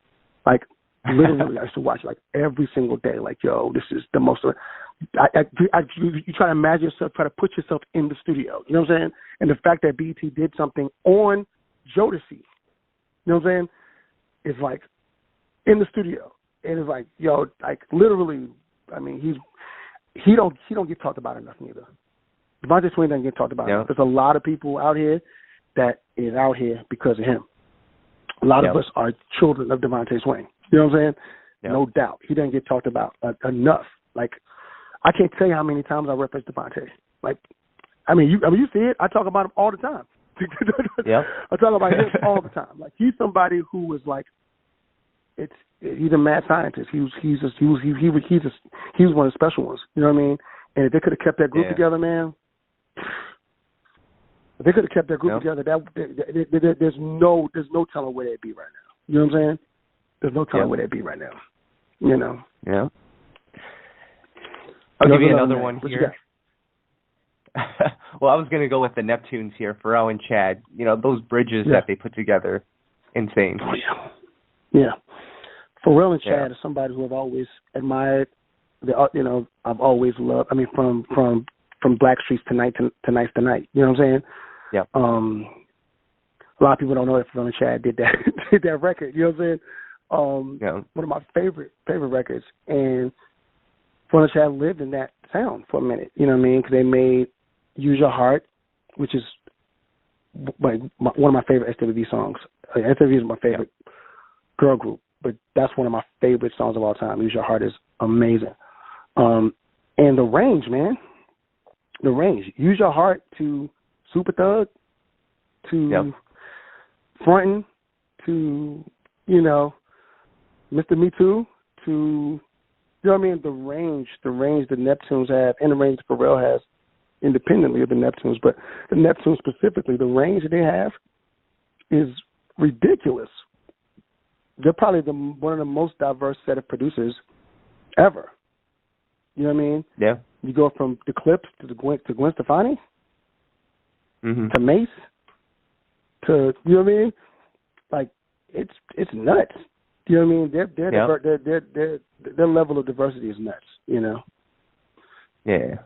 S1: Like, literally, I used to watch it, like, every single day. Like, yo, this is the most... you try to imagine yourself, try to put yourself in the studio. You know what I'm saying? And the fact that BET did something on Jodeci, you know what I'm saying, is like, in the studio. And it's like, yo, like, literally, I mean, he don't get talked about enough neither. Devontae Swing doesn't get talked about enough. There's a lot of people out here that is out here because of him. A lot of us are children of Devontae Swing. You know what I'm saying? No doubt. He doesn't get talked about enough. Like, I can't tell you how many times I reference Devontae. Like, I mean, you see it. I talk about him all the time. I talk about him all the time. Like, he's somebody who was like, he's a mad scientist. He was one of the special ones. You know what I mean? And if they could have kept that group together, man. If they could have kept that group together, there's no telling where they'd be right now. You know what I'm saying? There's no telling where they'd be right now. You know? Yeah.
S2: I'll give you another one here. Well, I was going to go with the Neptunes here, Pharrell and Chad. You know, those bridges that they put together, insane.
S1: Oh, yeah. Pharrell and Chad is somebody who I've always admired. You know, I've always loved. I mean, from Black Streets Tonight to Nice Tonight. You know what I'm saying?
S2: Yeah.
S1: A lot of people don't know that Pharrell and Chad did that record. You know what I'm saying? One of my favorite records, and Pharrell and Chad lived in that sound for a minute. You know what I mean? Because they made "Use Your Heart," which is like one of my favorite SWV songs. SWV is my favorite girl group, but that's one of my favorite songs of all time. "Use Your Heart" is amazing. And the range, man. The range. "Use Your Heart" to Super Thug, to Frontin', to, you know, Mr. Me Too, to, you know what I mean? The range the Neptunes have, and the range Pharrell has independently of the Neptunes, but the Neptunes specifically, the range that they have is ridiculous. They're probably one of the most diverse set of producers ever. You know what I mean?
S2: Yeah.
S1: You go from the Clips to Gwen Stefani, to Mace, to, you know what I mean? Like, it's nuts. You know what I mean? Their level of diversity is nuts. You know?
S2: Yeah.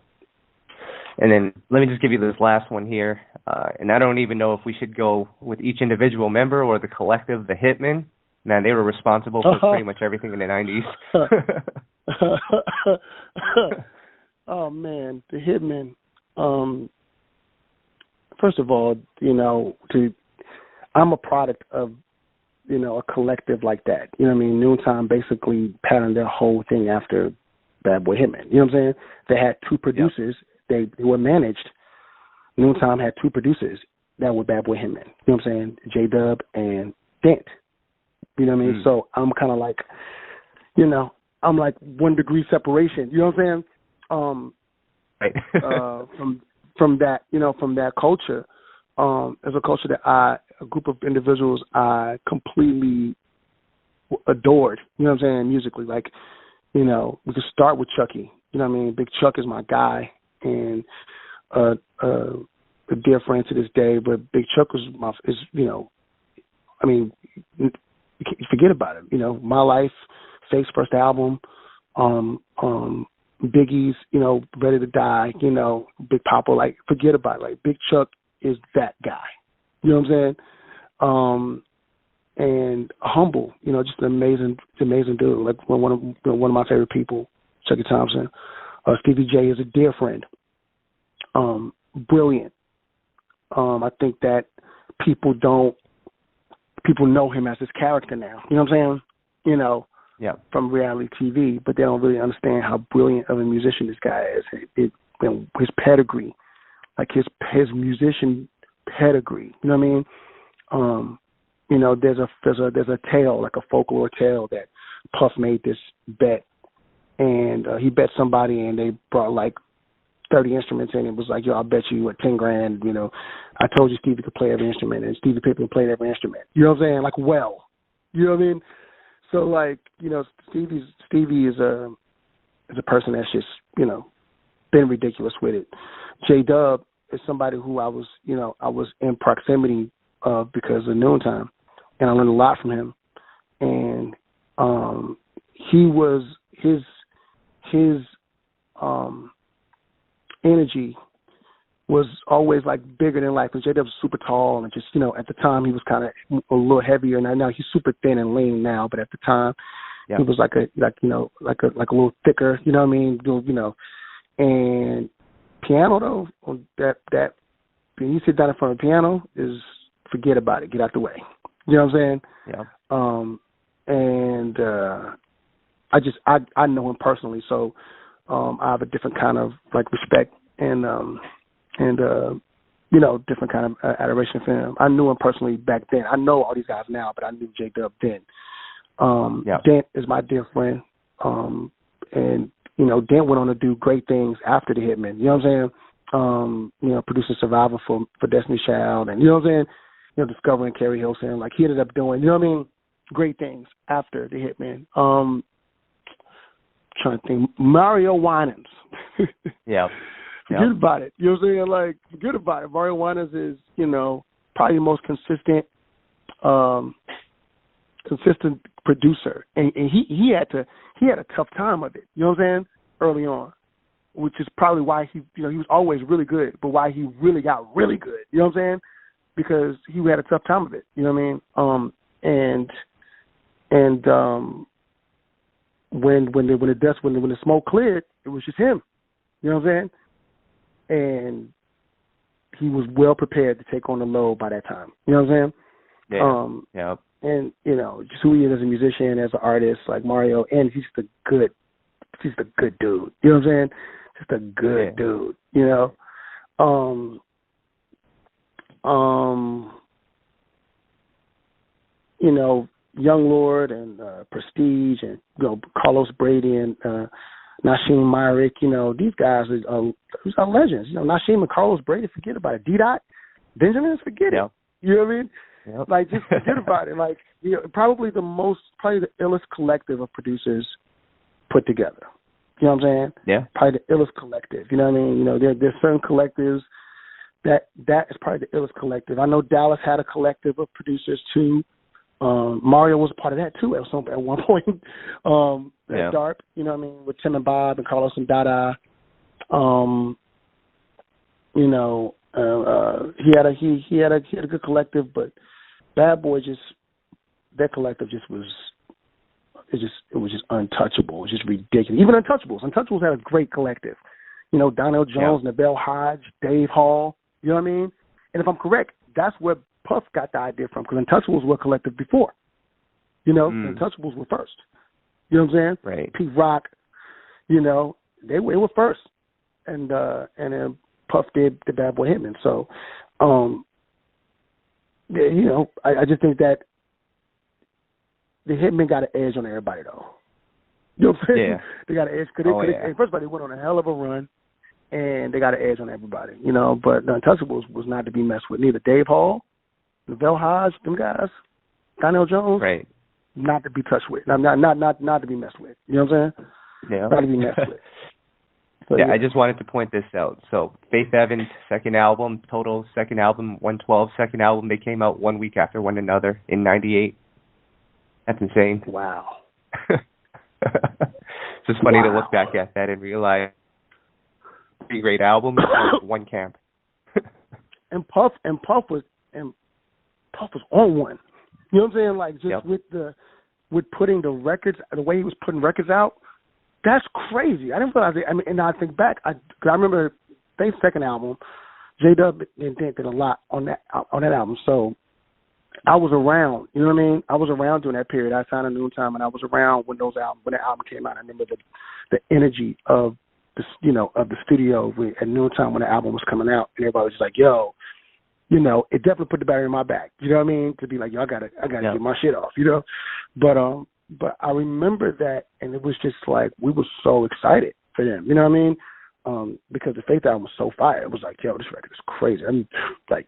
S2: And then let me just give you this last one here, and I don't even know if we should go with each individual member or the collective, the Hitmen. Man, they were responsible for pretty much everything in the 90s.
S1: Oh, man, the Hitmen. First of all, you know, I'm a product of, you know, a collective like that. You know what I mean? Noontime basically patterned their whole thing after Bad Boy Hitman. You know what I'm saying? They had two producers. They were managed. Noontime had two producers that were Bad Boy Hitman. You know what I'm saying? J-Dub and Dent. You know what I mean? So I'm kind of like, you know, I'm like 1 degree separation. You know what I'm saying? From that, you know, from that culture. As a culture that a group of individuals I completely adored. You know what I'm saying? Musically, like, you know, we could start with Chucky. You know what I mean? Big Chuck is my guy, and a dear friend to this day. But Big Chuck is you know, I mean, you forget about it. You know, My Life, Faith's first album, Biggie's, you know, Ready to Die, you know, Big Papa, like, forget about it. Like, Big Chuck is that guy. You know what I'm saying? And humble, you know, just an amazing dude. Like, one of my favorite people, Chucky Thompson. Stevie J is a dear friend. Brilliant. I think that people know him as his character now. You know what I'm saying? You know, from reality TV, but they don't really understand how brilliant of a musician this guy is. His pedigree, like his musician pedigree. You know what I mean? You know, there's a tale, like a folklore tale, that Puff made this bet, and he bet somebody, and they brought like 30 instruments in. It was like, yo, I'll bet you what, 10 grand. You know, I told you Stevie could play every instrument, and Stevie Pippen played every instrument. You know what I'm saying? Like, well, you know what I mean? So, like, you know, Stevie is a person that's just, you know, been ridiculous with it. J-Dub is somebody who I was in proximity of because of Noontime, and I learned a lot from him. And his energy was always like bigger than life. Because J-Dub was super tall, and just, you know, at the time he was kind of a little heavier. Now he's super thin and lean now, but at the time he was like a little thicker. You know what I mean? You know, and piano though, that when you sit down in front of a piano, is forget about it. Get out the way. You know what I'm saying? Yeah. And I know him personally, so I have a different kind of like respect and you know, different kind of adoration for him. I knew him personally back then. I know all these guys now, but I knew J-Dub then. Dent is my dear friend, and you know, Dent went on to do great things after the Hitmen. You know what I'm saying? You know, producing Survivor for Destiny's Child, and you know what I'm saying? You know, discovering Carrie Hilson. Like, he ended up doing, you know what I mean, great things after the Hitmen. Trying to think, Mario Winans. Forget about it. You know what I'm saying? Like, forget about it. Mario Winans is, you know, probably the most consistent producer, and he had a tough time of it. You know what I'm saying? Early on, which is probably why he was always really good, but why he really got really good. You know what I'm saying? Because he had a tough time of it. You know what I mean? When the smoke cleared, it was just him. You know what I'm saying? And he was well prepared to take on the load by that time. You know what I'm saying? Yeah. And, you know, just who he is as a musician, as an artist, like Mario, and he's just a good dude. You know what I'm saying? Just a good dude, you know? You know, Young Lord and Prestige, and, you know, Carlos Brady and Nasheem Myrick, you know, these guys are legends. You know, Nasheem and Carlos Brady, forget about it. D-Dot, Benjamin, forget it. You know what I mean? Yep. Like, just forget about it. Like, you know, probably the illest collective of producers put together. You know what I'm saying? Yeah. Probably the illest collective. You know what I mean? You know, there's certain collectives that is probably the illest collective. I know Dallas had a collective of producers too. Mario was a part of that too at one point. At DARP, you know what I mean, with Tim and Bob and Carlos and Dada. You know, he had a good collective, but Bad Boy that collective was just untouchable. It was just ridiculous. Even Untouchables had a great collective. You know, Donnell Jones, Nabel Hodge, Dave Hall. You know what I mean? And if I'm correct, that's where Puff got the idea from, because Untouchables were a collective before. You know, Untouchables were first. You know what I'm saying? Right. Pete Rock, you know, they were first, and then Puff did the Bad Boy Hitman. So, you know, I just think that the Hitmen got an edge on everybody, though. You know what I'm saying? Yeah. They got an edge. First of all, they went on a hell of a run, and they got an edge on everybody, you know. But the Untouchables was not to be messed with. Neither Dave Hall, Lavelle Hodge, them guys, Donnell Jones, right? Not to be touched with. Not to be messed with. You know what I'm saying? Yeah. Not to be messed with. So,
S2: I just wanted to point this out. So Faith Evans' second album, Total second album, 112 second album, they came out 1 week after one another in '98. That's insane.
S1: Wow.
S2: It's just funny to look back at that and realize pretty great album in one camp.
S1: and Puff was on one. You know what I'm saying? Like just with putting the records, the way he was putting records out, that's crazy. I didn't realize it. I mean, and I think back, I remember their second album, J-Dub did a lot on that album. So I was around. You know what I mean? I was around during that period. I signed a Noontime, and I was around when that album came out. I remember the energy of the studio at Noontime when the album was coming out, and everybody was just like, "Yo." You know, it definitely put the battery in my back. You know what I mean? To be like, yo, I gotta get my shit off. You know, but I remember that, and it was just like we were so excited for them. You know what I mean? Because the Faith album was so fire. It was like, yo, this record is crazy. I mean, like,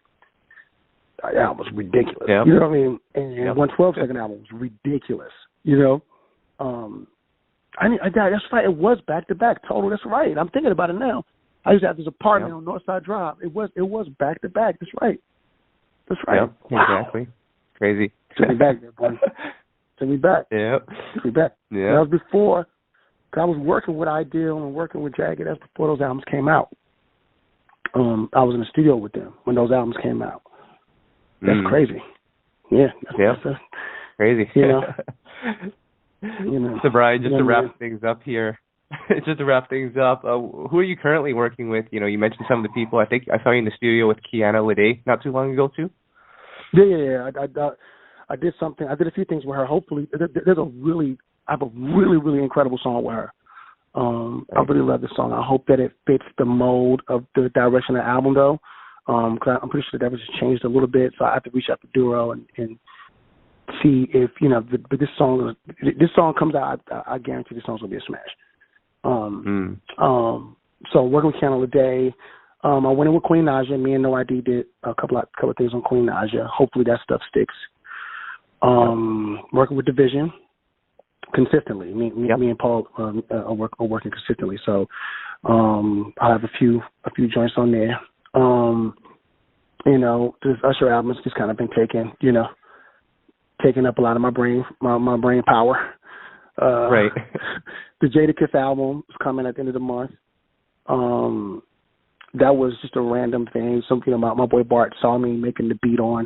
S1: that album was ridiculous. Yep. You know what I mean? And 112 second album was ridiculous. You know, that's right. It was back to back. Total. That's right. I'm thinking about it now. I used to have this apartment on Northside Drive. It was back to back. That's right.
S2: Yep, wow. Exactly. Crazy.
S1: Took me back there, buddy. Took me back.
S2: Yep.
S1: Took me back.
S2: Yeah.
S1: That was before. Cause I was working with Ideal and working with Jagged. That's before those albums came out. I was in the studio with them when those albums came out. That's crazy. Yeah. That's
S2: crazy.
S1: You know.
S2: So Brian, just to wrap things up here. Just to wrap things up, who are you currently working with? You know, you mentioned some of the people. I think I saw you in the studio with Kiana Lede not too long ago, too.
S1: Yeah. I did something. I did a few things with her. Hopefully, I have a really, really incredible song with her. I really love this song. I hope that it fits the mold of the direction of the album, though. Because I'm pretty sure that was just changed a little bit. So I have to reach out to Duro and see if but this song comes out. I guarantee this song's gonna be a smash. So working with Kiana Lede, I went in with Queen Naja. Me and No ID did a couple of things on Queen Naja. Hopefully that stuff sticks. Working with Division consistently. Me and Paul are working consistently. So I have a few joints on there. This Usher album has just kind of been taking up a lot of my brain power.
S2: Right.
S1: The Jadakiss album is coming at the end of the month. That was just a random thing. My boy Bart saw me making the beat on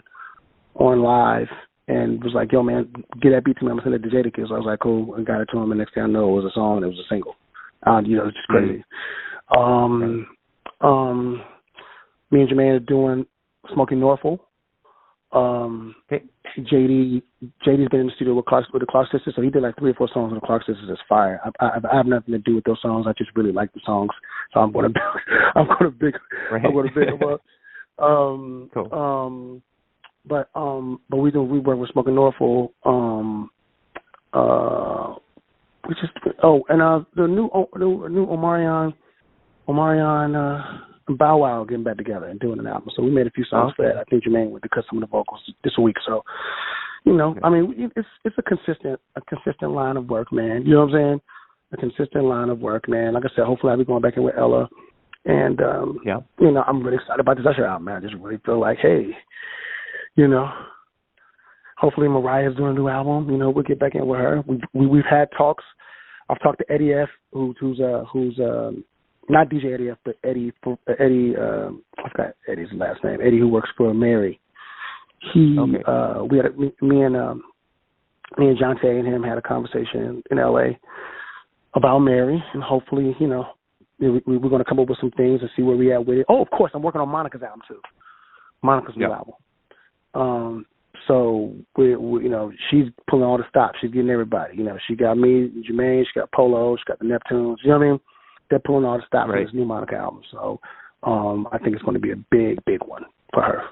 S1: live and was like, "Yo, man, get that beat to me. I'm gonna send it to Jadakiss." I was like, "Cool." I got it to him, and next thing I know, it was a song and it was a single. It's just crazy. Me and Jermaine are doing Smoking Norfolk. JD's been in the studio with the Clark Sisters, so he did like 3 or 4 songs with the Clark Sisters. It's fire. I have nothing to do with those songs. I just really like the songs, so I'm gonna big them up. Cool. But we work with Smoking Norfolk. The new Omarion Bow Wow getting back together and doing an album. So we made a few songs for that. I think Jermaine would cut some of the vocals this week. So, I mean, it's a consistent line of work, man. You know what I'm saying? A consistent line of work, man. Like I said, hopefully I'll be going back in with Ella. And, I'm really excited about this Usher album, man. I just really feel like, hey, hopefully Mariah's doing a new album. We'll get back in with her. We've had talks. I've talked to Eddie F., who's not DJ Eddie F., but Eddie, I forgot Eddie's last name. Eddie, who works for Mary. Me and Johnta and him had a conversation in LA about Mary, and hopefully, we're going to come up with some things and see where we at with it. Oh, of course, I'm working on Monica's album too. Monica's new album. So we she's pulling all the stops. She's getting everybody. She got me, Jermaine. She got Polo. She got the Neptunes. You know what I mean? They're pulling all the stops for this new Monica album. So I think it's going to be a big one for her.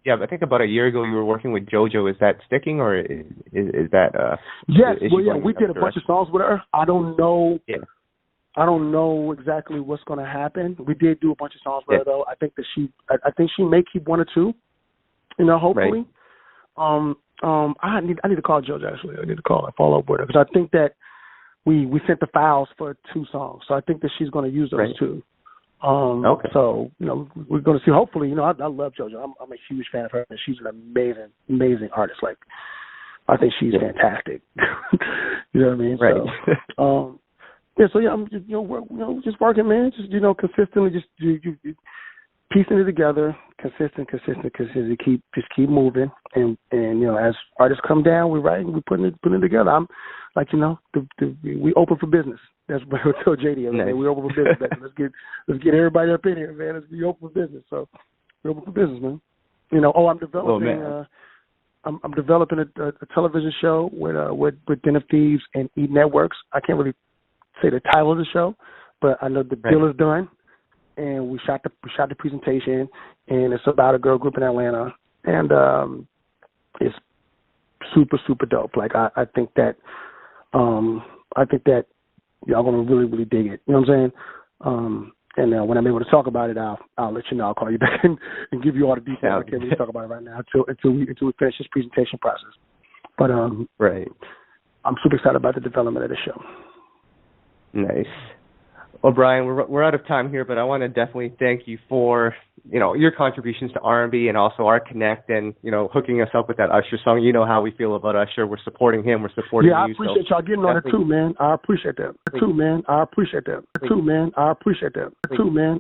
S2: Yeah, but I think about a year ago you were working with JoJo. Is that sticking, or is that?
S1: Yes. We did a bunch of songs with her. I don't know. Yeah. I don't know exactly what's going to happen. We did do a bunch of songs with her, though. I think that she may keep 1 or 2. Hopefully. Right. I need to call JoJo, actually. I need to call and follow up with her, because I think that we sent the files for 2 songs, so I think that she's going to use those too. So we're going to see. Hopefully, I love JoJo. I'm a huge fan of her, and she's an amazing artist. Like I think she's fantastic. You know what I mean?
S2: Right.
S1: So, I'm just working, man. Just consistently, just you piecing it together, consistent. Keep moving, and as artists come down, we write and we putting it together. I'm like, we open for business. That's what I told JD. Nice. We open for business. Let's get everybody up in here, man. Let's be open for business. So we're open for business, man. I'm developing. I'm developing a television show with Den of Thieves and E Networks. I can't really say the title of the show, but I know the deal is done, and we shot the presentation, and it's about a girl group in Atlanta, and it's super dope. Like I think that y'all gonna really dig it. You know what I'm saying? And when I'm able to talk about it, I'll let you know. I'll call you back and give you all the details. I can't really talk about it right now until we finish this presentation process. But
S2: right,
S1: I'm super excited about the development of the show.
S2: Nice. Well, Bryan, we're out of time here, but I want to definitely thank you for your contributions to R&B and also our connect and hooking us up with that Usher song. You know how we feel about Usher. We're supporting him. We're supporting you.
S1: Yeah, I appreciate y'all getting on it too, man. I appreciate that. Too, man. I appreciate that. Too, man. I appreciate that. Too, man.